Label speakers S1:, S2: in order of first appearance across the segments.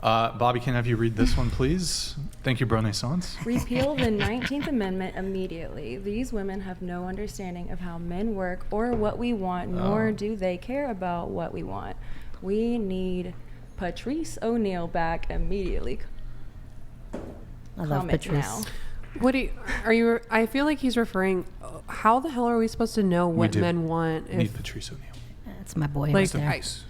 S1: Bobby, can I have you read this one, please? Thank you, Renaissance.
S2: Repeal the 19th Amendment immediately. These women have no understanding of how men work or what we want, nor do they care about what we want. We need Patrice O'Neill back immediately.
S3: I love Patrice.
S2: Now.
S4: What are you? I feel like he's referring. How the hell are we supposed to know what men want?
S1: Need Patrice O'Neill.
S3: That's my boy.
S4: Like,
S3: right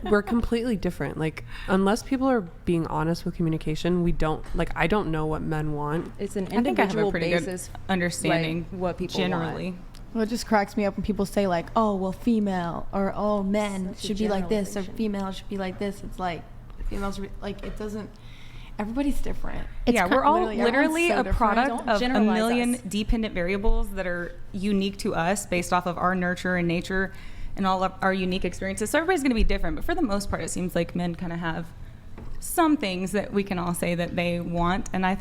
S4: we're completely different. Like, unless people are being honest with communication, we don't. Like, I don't know what men want.
S2: It's an
S5: I think I have
S2: individual
S5: a pretty
S2: basis,
S5: good understanding
S2: like, what people
S5: generally.
S2: want.
S6: Well, it just cracks me up when people say like, "Oh, well, female," or "Oh, men
S2: Such a
S6: should be like this," or
S2: generalization.
S6: "Female should be like this." It's like females like it doesn't. Everybody's different.
S5: Yeah, we're all
S6: literally-
S5: literally
S6: everyone's so
S5: a
S6: different.
S5: product
S2: Don't
S5: of a
S2: generalize
S5: million
S2: us.
S5: dependent variables that are unique to us based off of our nurture and nature and all of our unique experiences. So everybody's going to be different, but for the most part, it seems like men kind of have some things that we can all say that they want. And I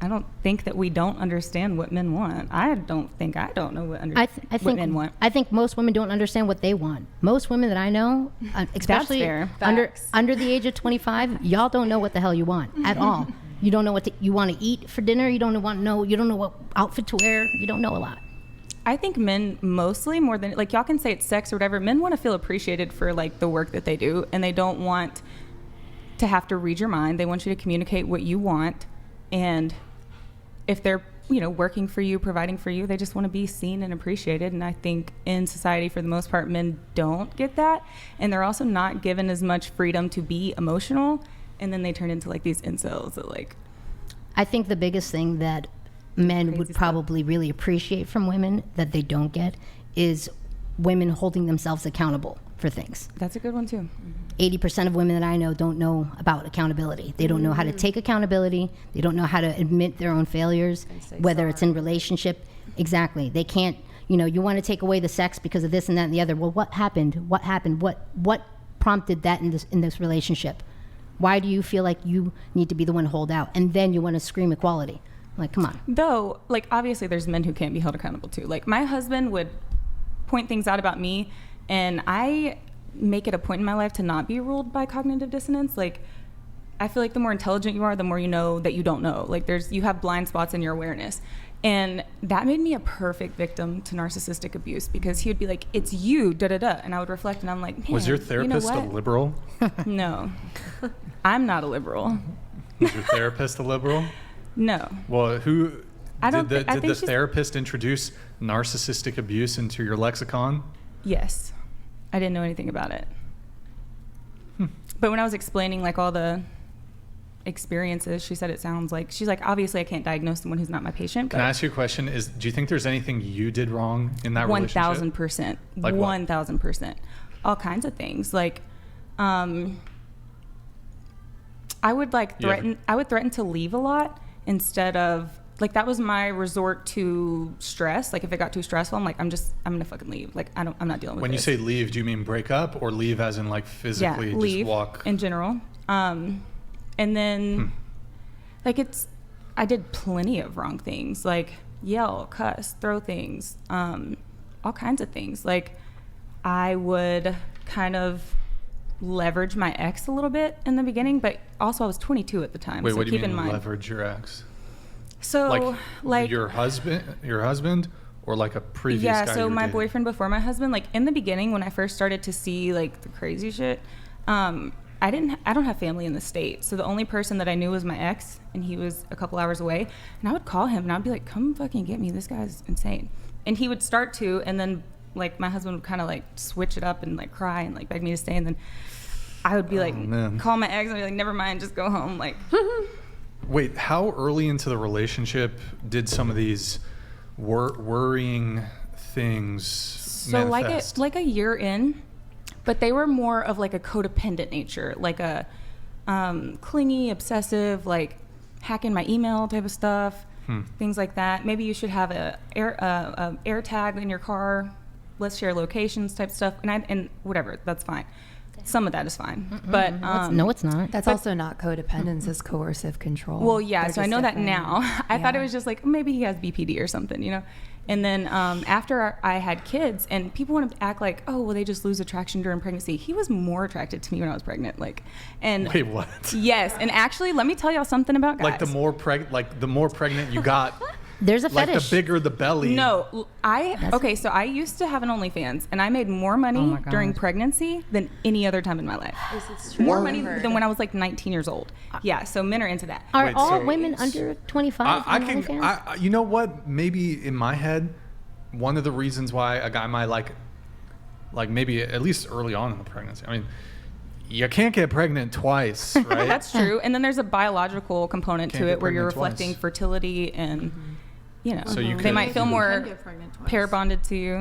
S5: don't think that we don't understand what men want. I don't know what what men want.
S3: I think most women don't understand what they want. most women that I know, especially
S5: fair.
S3: under the age of 25, y'all don't know what the hell you want at all. You don't know what you want to eat for dinner. You don't know what outfit to wear. You don't know a lot.
S5: I think men mostly, more than, like, y'all can say it's sex or whatever, men want to feel appreciated for, like, the work that they do, and they don't want to have to read your mind. They want you to communicate what you want, and if they're, working for you, providing for you, they just want to be seen and appreciated. And I think in society, for the most part, men don't get that, and they're also not given as much freedom to be emotional, and then they turn into, like, these incels that, like...
S3: I think the biggest thing that men would probably really appreciate from women that they don't get is women holding themselves accountable for things.
S5: That's a good one too.
S3: 80% of women that I know don't know about accountability. They don't know how to take accountability. They don't know how to admit their own failures, whether it's in relationship. Exactly. They can't, you want to take away the sex because of this and that and the other. Well, what happened? What prompted that in this relationship? Why do you feel like you need to be the one to hold out? And then you want to scream equality. Like, come on.
S5: Though, like, obviously there's men who can't be held accountable too. Like, my husband would point things out about me, and I make it a point in my life to not be ruled by cognitive dissonance. Like, I feel like the more intelligent you are, the more you know that you don't know. Like, you have blind spots in your awareness. And that made me a perfect victim to narcissistic abuse, because he would be like, "It's you, da-da-da." And I would reflect, and I'm like, man,
S1: Was your therapist a liberal?
S5: No. I'm not a liberal.
S1: Was your therapist a liberal?
S5: No.
S1: Well, did the
S5: she's...
S1: therapist introduce narcissistic abuse into your lexicon?
S5: Yes. I didn't know anything about it. But when I was explaining, like, all the experiences, she said it sounds like, she's like, obviously I can't diagnose someone who's not my patient.
S1: Can I ask you a question? Do you think there's anything you did wrong in that relationship?
S5: 1,000%.
S1: Like
S5: 1,000%. All kinds of things. Like, I would threaten to leave a lot instead of, like, that was my resort to stress. Like, if it got too stressful, I'm like, I'm gonna fucking leave. Like, I'm not dealing with
S1: When
S5: this.
S1: you say leave, do you mean break up, or leave as in, like, physically
S5: leave
S1: just walk?
S5: in general. And then I did plenty of wrong things, like yell, cuss, throw things, all kinds of things. Like, I would kind of leverage my ex a little bit in the beginning, but also I was 22 at the time.
S1: Wait,
S5: so
S1: what do
S5: keep
S1: you mean
S5: in mind,
S1: leverage your ex?
S5: So, like
S1: your husband, or like a previous guy?
S5: Yeah, so my boyfriend before my husband, like, in the beginning when I first started to see, like, the crazy shit, I don't have family in the States, so the only person that I knew was my ex, and he was a couple hours away, and I would call him and I'd be like, "Come fucking get me, this guy's insane." And he would start to, and then, like, my husband would kind of, like, switch it up and, like, cry and, like, beg me to stay, and then I would be like, call my ex and be like, "Never mind, just go home." Like,
S1: Wait, how early into the relationship did some of these worrying things manifest?
S5: like a year in, but they were more of, like, a codependent nature, like a clingy, obsessive, like, hacking my email type of stuff, things like that. Maybe you should have a air tag in your car. Let's share locations type stuff, and whatever, that's fine. some of that is fine. But
S3: No, it's not.
S6: That's also not codependence, it's coercive control.
S5: well, yeah.
S6: They're
S5: So I
S6: just
S5: know that
S6: different.
S5: now. I thought it
S6: Yeah.
S5: was just like maybe he has BPD or something, you know. And then after I had kids, and people want to act like, oh, well, they just lose attraction during pregnancy. He was more attracted to me when I was pregnant, like, and
S1: Wait, what?
S5: yes, and actually, let me tell y'all something about guys.
S1: Like the more pregnant you got,
S3: There's a
S1: like
S3: fetish.
S1: the bigger the belly.
S5: No, okay, so I used to have an OnlyFans, and I made more money
S3: Oh my God.
S5: during pregnancy than any other time in my life. More money than when I was like 19 years old. Yeah, so men are into that.
S3: Are
S1: Wait,
S3: all
S1: so-
S3: women under 25
S1: I
S3: on
S1: can.
S3: OnlyFans?
S1: You know what? Maybe in my head, one of the reasons why a guy might like maybe at least early on in the pregnancy. I mean, you can't get pregnant twice, right?
S5: That's true. And then there's a biological component
S1: Can't
S5: to
S1: get
S5: it where you're
S1: pregnant twice.
S5: reflecting fertility and, you know,
S1: So you
S5: they
S1: could-
S5: might feel
S6: You
S5: more
S6: can get pregnant twice.
S5: pair bonded to you.